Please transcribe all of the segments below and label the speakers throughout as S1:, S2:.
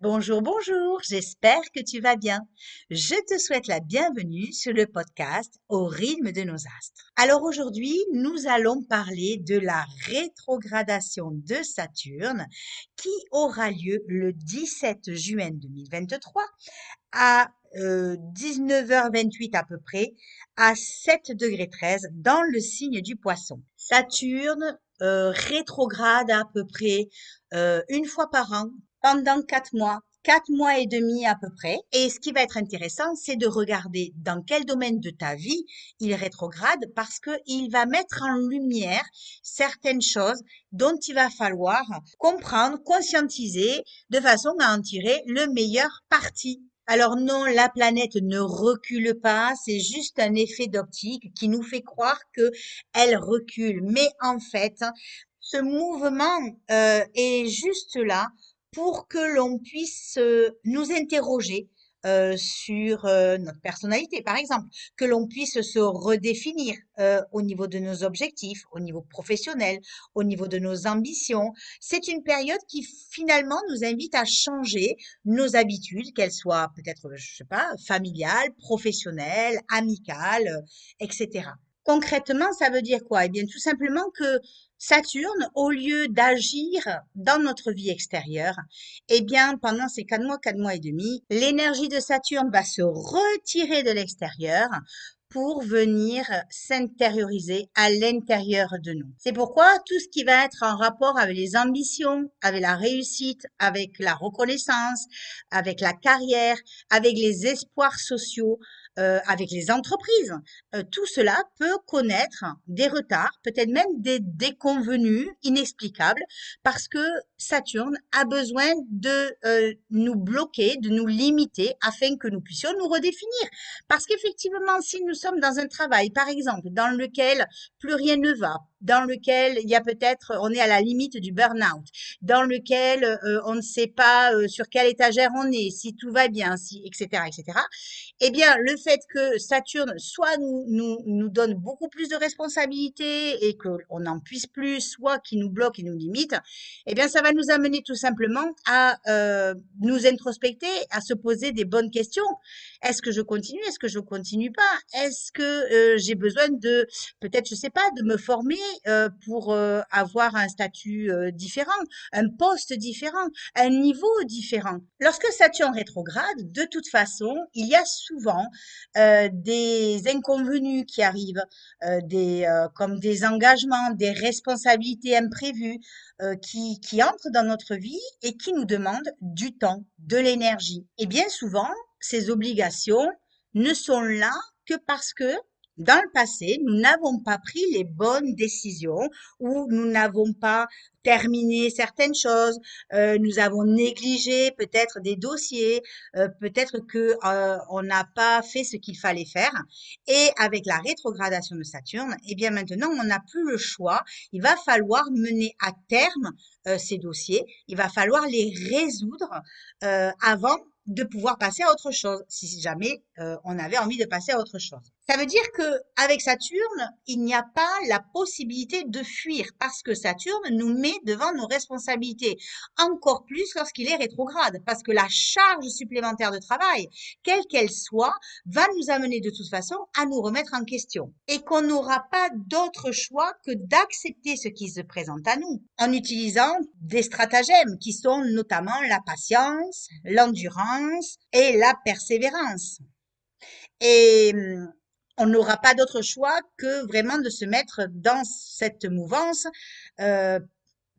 S1: Bonjour, bonjour, j'espère que tu vas bien. Je te souhaite la bienvenue sur le podcast Au rythme de nos astres. Alors aujourd'hui, nous allons parler de la rétrogradation de Saturne qui aura lieu le 17 juin 2023 à 19h28 à peu près, à 7 degrés 13 dans le signe du Poisson. Saturne rétrograde à peu près une fois par an pendant 4 mois. 4 mois et demi à peu près. Et ce qui va être intéressant, c'est de regarder dans quel domaine de ta vie il rétrograde parce qu'il va mettre en lumière certaines choses dont il va falloir comprendre, conscientiser de façon à en tirer le meilleur parti. Alors non, la planète ne recule pas, c'est juste un effet d'optique qui nous fait croire que elle recule. Mais en fait, ce mouvement est juste là pour que l'on puisse nous interroger sur notre personnalité, par exemple, que l'on puisse se redéfinir au niveau de nos objectifs, au niveau professionnel, au niveau de nos ambitions. C'est une période qui finalement nous invite à changer nos habitudes, qu'elles soient peut-être, je sais pas, familiales, professionnelles, amicales, etc. Concrètement, ça veut dire quoi? Eh bien, tout simplement que Saturne, au lieu d'agir dans notre vie extérieure, eh bien, pendant ces 4 mois et demi, l'énergie de Saturne va se retirer de l'extérieur pour venir s'intérioriser à l'intérieur de nous. C'est pourquoi tout ce qui va être en rapport avec les ambitions, avec la réussite, avec la reconnaissance, avec la carrière, avec les espoirs sociaux, avec les entreprises, tout cela peut connaître des retards, peut-être même des déconvenues inexplicables, parce que Saturne a besoin de nous bloquer, de nous limiter, afin que nous puissions nous redéfinir. Parce qu'effectivement, si nous sommes dans un travail, par exemple, dans lequel plus rien ne va, dans lequel il y a peut-être, on est à la limite du burn-out, dans lequel on ne sait pas sur quelle étagère on est, si tout va bien, si, etc., etc., eh bien, le fait que Saturne soit nous donne beaucoup plus de responsabilités et qu'on n'en puisse plus, soit qui nous bloque et nous limite, eh bien, ça va nous amener tout simplement à nous introspecter, à se poser des bonnes questions. Est-ce que je continue? Est-ce que je continue pas? Est-ce que j'ai besoin de, peut-être, je sais pas, de me former pour avoir un statut différent, un poste différent, un niveau différent? Lorsque Saturne rétrograde, de toute façon, il y a souvent des inconvenus qui arrivent, comme des engagements, des responsabilités imprévues qui entrent dans notre vie et qui nous demandent du temps, de l'énergie. Et bien souvent, ces obligations ne sont là que parce que dans le passé, nous n'avons pas pris les bonnes décisions ou nous n'avons pas terminé certaines choses, nous avons négligé peut-être des dossiers, peut-être que on n'a pas fait ce qu'il fallait faire. Et avec la rétrogradation de Saturne, eh bien maintenant, on n'a plus le choix. Il va falloir mener à terme ces dossiers. Il va falloir les résoudre avant de pouvoir passer à autre chose, si jamais on avait envie de passer à autre chose. Ça veut dire que avec Saturne, il n'y a pas la possibilité de fuir parce que Saturne nous met devant nos responsabilités, encore plus lorsqu'il est rétrograde, parce que la charge supplémentaire de travail, quelle qu'elle soit, va nous amener de toute façon à nous remettre en question et qu'on n'aura pas d'autre choix que d'accepter ce qui se présente à nous en utilisant des stratagèmes qui sont notamment la patience, l'endurance et la persévérance. Et on n'aura pas d'autre choix que vraiment de se mettre dans cette mouvance euh,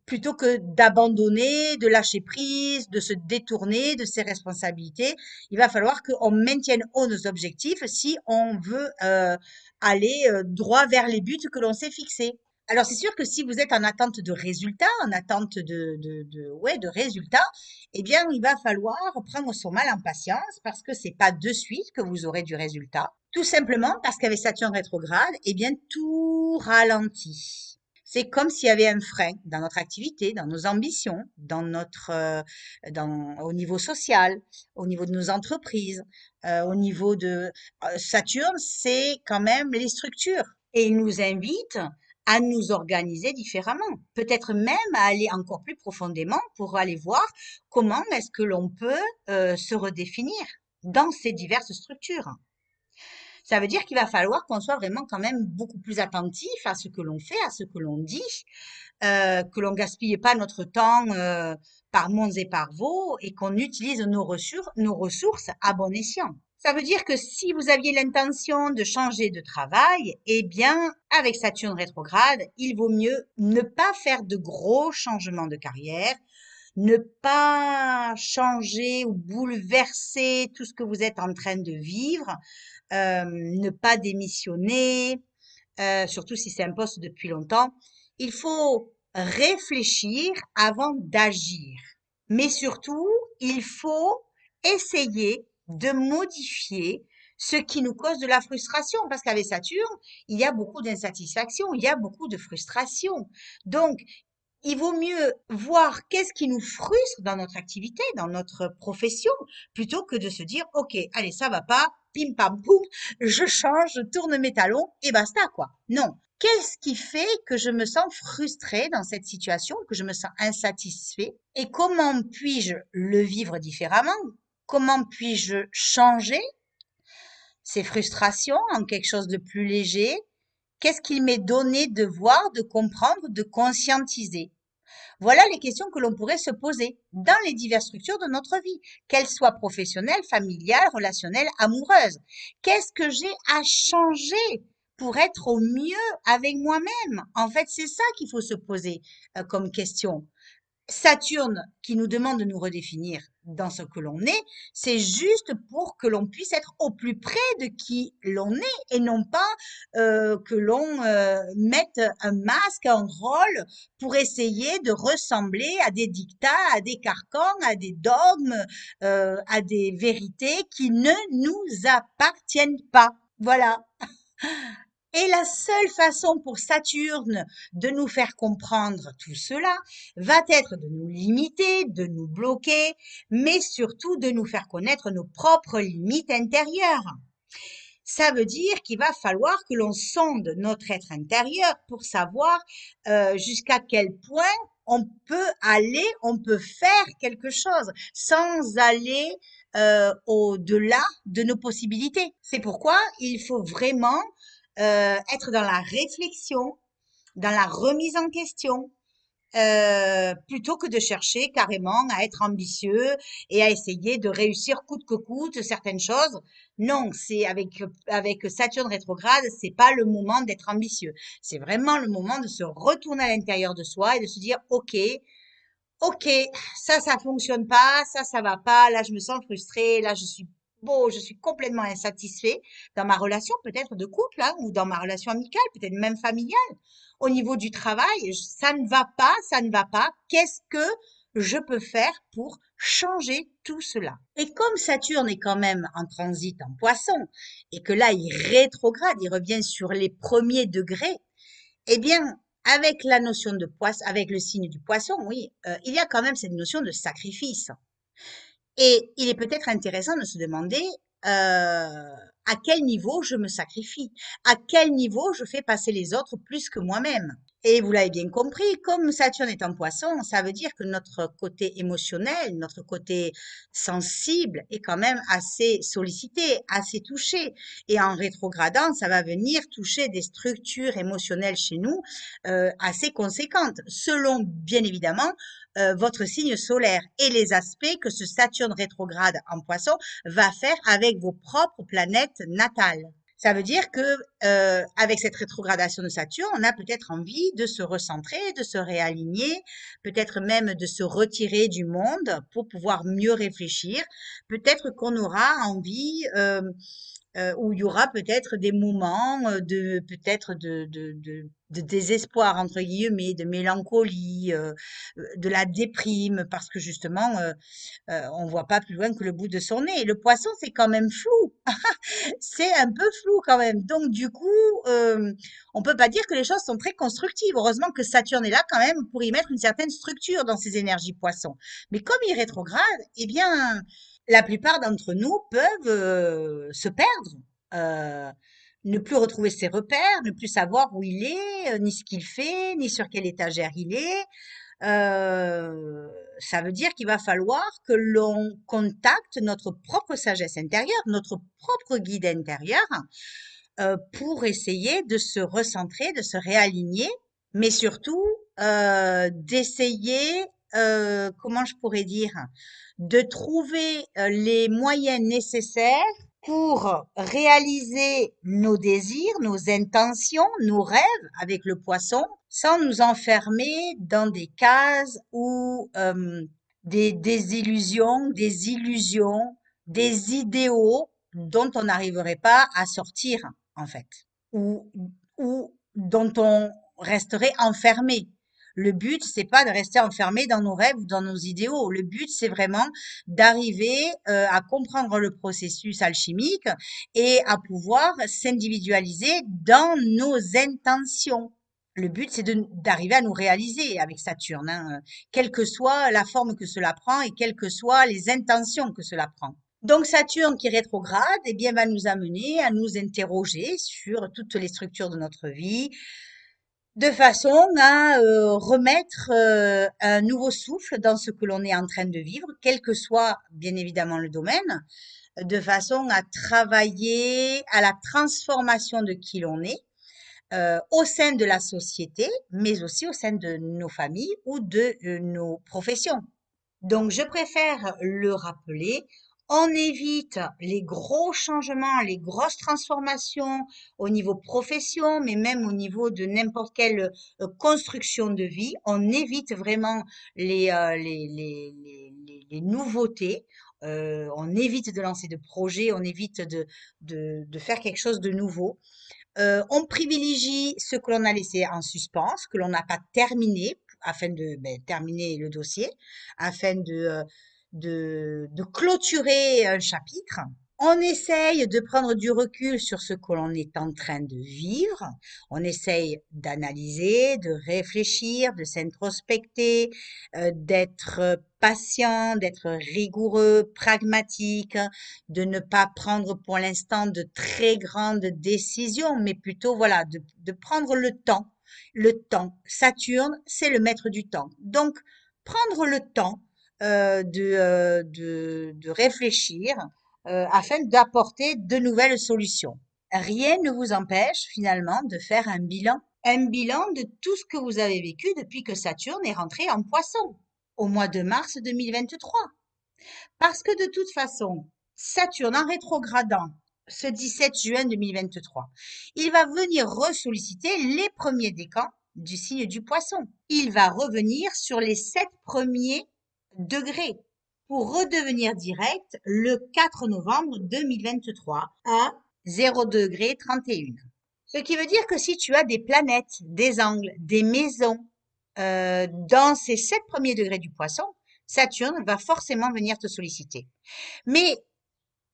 S1: plutôt que d'abandonner, de lâcher prise, de se détourner de ses responsabilités. Il va falloir qu'on maintienne haut nos objectifs si on veut aller droit vers les buts que l'on s'est fixés. Alors c'est sûr que si vous êtes en attente de résultats, en attente ouais, de résultats, eh bien il va falloir prendre son mal en patience parce que c'est pas de suite que vous aurez du résultat. Tout simplement parce qu'avec Saturne rétrograde, eh bien tout ralentit. C'est comme s'il y avait un frein dans notre activité, dans nos ambitions, au niveau social, au niveau de nos entreprises, au niveau de Saturne, c'est quand même les structures. Et il nous invite à nous organiser différemment, peut-être même à aller encore plus profondément pour aller voir comment est-ce que l'on peut se redéfinir dans ces diverses structures. Ça veut dire qu'il va falloir qu'on soit vraiment quand même beaucoup plus attentif à ce que l'on fait, à ce que l'on dit, que l'on gaspille pas notre temps par monts et par vaux et qu'on utilise nos ressources à bon escient. Ça veut dire que si vous aviez l'intention de changer de travail, eh bien, avec Saturne rétrograde, il vaut mieux ne pas faire de gros changements de carrière, ne pas changer ou bouleverser tout ce que vous êtes en train de vivre, ne pas démissionner, surtout si c'est un poste depuis longtemps. Il faut réfléchir avant d'agir. Mais surtout, il faut essayer de modifier ce qui nous cause de la frustration. Parce qu'avec Saturne, il y a beaucoup d'insatisfaction, il y a beaucoup de frustration. Donc, il vaut mieux voir qu'est-ce qui nous frustre dans notre activité, dans notre profession, plutôt que de se dire, OK, allez, ça va pas, pim pam poum, je change, je tourne mes talons et basta, quoi. Non. Qu'est-ce qui fait que je me sens frustrée dans cette situation, que je me sens insatisfait et comment puis-je le vivre différemment? Comment puis-je changer ces frustrations en quelque chose de plus léger? Qu'est-ce qu'il m'est donné de voir, de comprendre, de conscientiser? Voilà les questions que l'on pourrait se poser dans les diverses structures de notre vie, qu'elles soient professionnelles, familiales, relationnelles, amoureuses. Qu'est-ce que j'ai à changer pour être au mieux avec moi-même? En fait, c'est ça qu'il faut se poser comme question. Saturne qui nous demande de nous redéfinir dans ce que l'on est, c'est juste pour que l'on puisse être au plus près de qui l'on est et non pas que l'on mette un masque, un rôle pour essayer de ressembler à des dictats, à des carcans, à des dogmes, à des vérités qui ne nous appartiennent pas. Voilà. Et la seule façon pour Saturne de nous faire comprendre tout cela va être de nous limiter, de nous bloquer, mais surtout de nous faire connaître nos propres limites intérieures. Ça veut dire qu'il va falloir que l'on sonde notre être intérieur pour savoir jusqu'à quel point on peut aller, on peut faire quelque chose sans aller au-delà de nos possibilités. C'est pourquoi il faut vraiment être dans la réflexion, dans la remise en question, plutôt que de chercher carrément à être ambitieux et à essayer de réussir coûte que coûte certaines choses. Non, c'est avec Saturne rétrograde, c'est pas le moment d'être ambitieux. C'est vraiment le moment de se retourner à l'intérieur de soi et de se dire, OK, ça fonctionne pas, ça va pas, là, je me sens frustrée, là, je suis complètement insatisfait dans ma relation, peut-être de couple, hein, ou dans ma relation amicale, peut-être même familiale. Au niveau du travail, ça ne va pas, ça ne va pas. Qu'est-ce que je peux faire pour changer tout cela? Et comme Saturne est quand même en transit en Poisson, et que là, il rétrograde, il revient sur les premiers degrés, eh bien, avec la notion de poisson, avec le signe du poisson, oui, il y a quand même cette notion de sacrifice. Et il est peut-être intéressant de se demander à quel niveau je me sacrifie, à quel niveau je fais passer les autres plus que moi-même. Et vous l'avez bien compris, comme Saturne est en poisson, ça veut dire que notre côté émotionnel, notre côté sensible est quand même assez sollicité, assez touché. Et en rétrogradant, ça va venir toucher des structures émotionnelles chez nous assez conséquentes, selon bien évidemment votre signe solaire et les aspects que ce Saturne rétrograde en poisson va faire avec vos propres planètes natales. Ça veut dire que avec cette rétrogradation de Saturne, on a peut-être envie de se recentrer, de se réaligner, peut-être même de se retirer du monde pour pouvoir mieux réfléchir. Peut-être qu'on aura envie où il y aura peut-être des moments de peut-être de désespoir entre guillemets, de mélancolie, de la déprime, parce que justement on voit pas plus loin que le bout de son nez. Et le poisson, c'est quand même flou, c'est un peu flou quand même. Donc du coup, on peut pas dire que les choses sont très constructives. Heureusement que Saturne est là quand même pour y mettre une certaine structure dans ses énergies poissons. Mais comme il rétrograde, eh bien la plupart d'entre nous peuvent se perdre, euh, ne plus retrouver ses repères, ne plus savoir où il est, ni ce qu'il fait, ni sur quelle étagère il est. Ça veut dire qu'il va falloir que l'on contacte notre propre sagesse intérieure, notre propre guide intérieur, pour essayer de se recentrer, de se réaligner, mais surtout d'essayer, comment je pourrais dire, de trouver les moyens nécessaires pour réaliser nos désirs, nos intentions, nos rêves avec le poisson, sans nous enfermer dans des cases ou des illusions, des idéaux dont on n'arriverait pas à sortir, en fait, ou, ou dont on resterait enfermé. Le but, c'est pas de rester enfermé dans nos rêves ou dans nos idéaux. Le but, c'est vraiment d'arriver à comprendre le processus alchimique et à pouvoir s'individualiser dans nos intentions. Le but, c'est d'arriver à nous réaliser avec Saturne, hein, quelle que soit la forme que cela prend et quelles que soient les intentions que cela prend. Donc Saturne qui rétrograde, eh bien, va nous amener à nous interroger sur toutes les structures de notre vie, de façon à remettre un nouveau souffle dans ce que l'on est en train de vivre, quel que soit bien évidemment le domaine, de façon à travailler à la transformation de qui l'on est au sein de la société, mais aussi au sein de nos familles ou de nos professions. Donc, je préfère le rappeler. On évite les gros changements, les grosses transformations au niveau profession, mais même au niveau de n'importe quelle construction de vie. On évite vraiment les nouveautés. On évite de lancer de projets, on évite de faire quelque chose de nouveau. On privilégie ce que l'on a laissé en suspens, que l'on n'a pas terminé, afin de terminer le dossier, afin de clôturer un chapitre. On essaye de prendre du recul sur ce que l'on est en train de vivre. On essaye d'analyser, de réfléchir, de s'introspecter, d'être patient, d'être rigoureux, pragmatique, de ne pas prendre pour l'instant de très grandes décisions, mais plutôt, voilà, de prendre le temps. Le temps. Saturne, c'est le maître du temps. Donc, prendre le temps de réfléchir afin d'apporter de nouvelles solutions. Rien ne vous empêche finalement de faire un bilan de tout ce que vous avez vécu depuis que Saturne est rentré en Poisson au mois de mars 2023. Parce que de toute façon, Saturne en rétrogradant ce 17 juin 2023, il va venir ressolliciter les premiers décans du signe du Poisson. Il va revenir sur les 7 premiers degrés pour redevenir direct le 4 novembre 2023 à 0 degré 31. Ce qui veut dire que si tu as des planètes, des angles, des maisons dans ces 7 premiers degrés du Poisson, Saturne va forcément venir te solliciter. Mais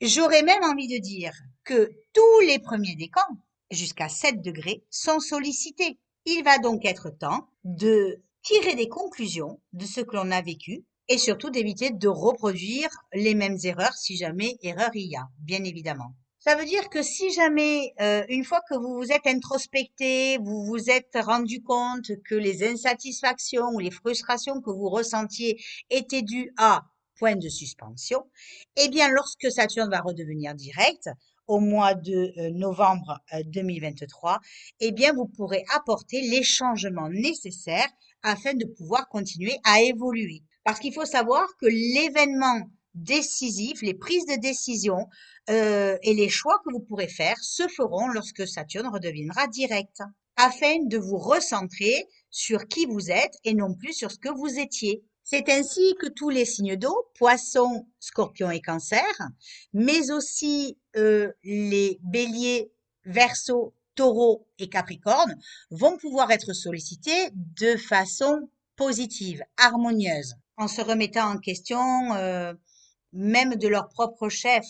S1: j'aurais même envie de dire que tous les premiers décans, jusqu'à 7 degrés, sont sollicités. Il va donc être temps de tirer des conclusions de ce que l'on a vécu et surtout d'éviter de reproduire les mêmes erreurs si jamais erreur il y a, bien évidemment. Ça veut dire que si jamais, une fois que vous vous êtes introspecté, vous vous êtes rendu compte que les insatisfactions ou les frustrations que vous ressentiez étaient dues à point de suspension, eh bien, lorsque Saturne va redevenir direct, au mois de novembre 2023, eh bien, vous pourrez apporter les changements nécessaires afin de pouvoir continuer à évoluer. Parce qu'il faut savoir que l'événement décisif, les prises de décision et les choix que vous pourrez faire se feront lorsque Saturne redeviendra direct, afin de vous recentrer sur qui vous êtes et non plus sur ce que vous étiez. C'est ainsi que tous les signes d'eau, poissons, scorpions et cancer, mais aussi les béliers, verseaux, taureaux et capricornes, vont pouvoir être sollicités de façon positive, harmonieuse, en se remettant en question même de leur propre chef,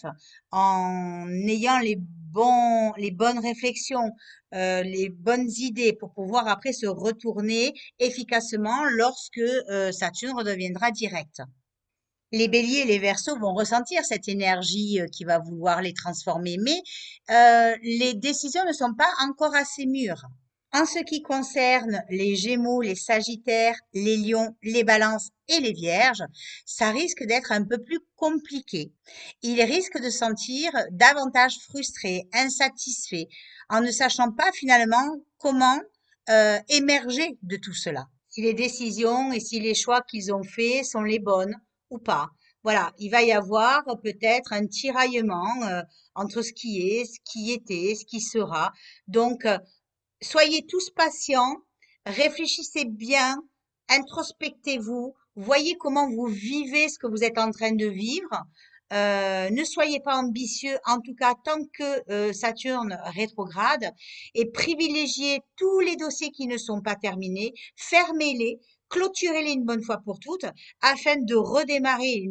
S1: en ayant les bonnes réflexions, les bonnes idées pour pouvoir après se retourner efficacement lorsque Saturne redeviendra direct. Les béliers et les verseaux vont ressentir cette énergie qui va vouloir les transformer, mais les décisions ne sont pas encore assez mûres. En ce qui concerne les gémeaux, les sagittaires, les lions, les balances et les vierges, ça risque d'être un peu plus compliqué. Ils risquent de se sentir davantage frustrés, insatisfaits, en ne sachant pas finalement comment émerger de tout cela. Si les décisions et si les choix qu'ils ont faits sont les bonnes ou pas. Voilà, il va y avoir peut-être un tiraillement entre ce qui est, ce qui était, ce qui sera. Donc, soyez tous patients, réfléchissez bien, introspectez-vous, voyez comment vous vivez ce que vous êtes en train de vivre. Ne soyez pas ambitieux, en tout cas tant que Saturne rétrograde, et privilégiez tous les dossiers qui ne sont pas terminés, fermez-les, clôturez-les une bonne fois pour toutes, afin de redémarrer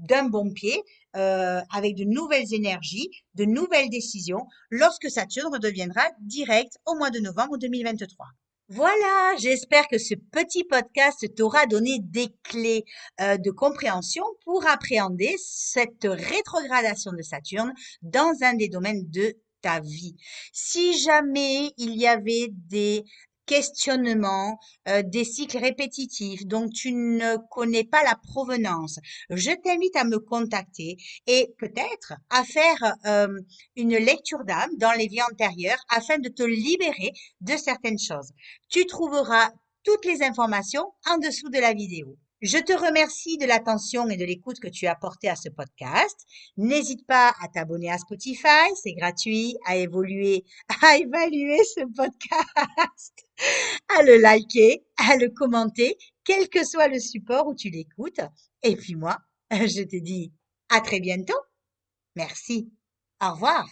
S1: d'un bon pied, avec de nouvelles énergies, de nouvelles décisions lorsque Saturne redeviendra direct au mois de novembre 2023. Voilà, j'espère que ce petit podcast t'aura donné des clés de compréhension pour appréhender cette rétrogradation de Saturne dans un des domaines de ta vie. Si jamais il y avait des questionnements, des cycles répétitifs dont tu ne connais pas la provenance, je t'invite à me contacter et peut-être à faire une lecture d'âme dans les vies antérieures afin de te libérer de certaines choses. Tu trouveras toutes les informations en dessous de la vidéo. Je te remercie de l'attention et de l'écoute que tu as portée à ce podcast. N'hésite pas à t'abonner à Spotify, c'est gratuit, à évoluer, à évaluer ce podcast, à le liker, à le commenter, quel que soit le support où tu l'écoutes. Et puis moi, je te dis à très bientôt. Merci. Au revoir.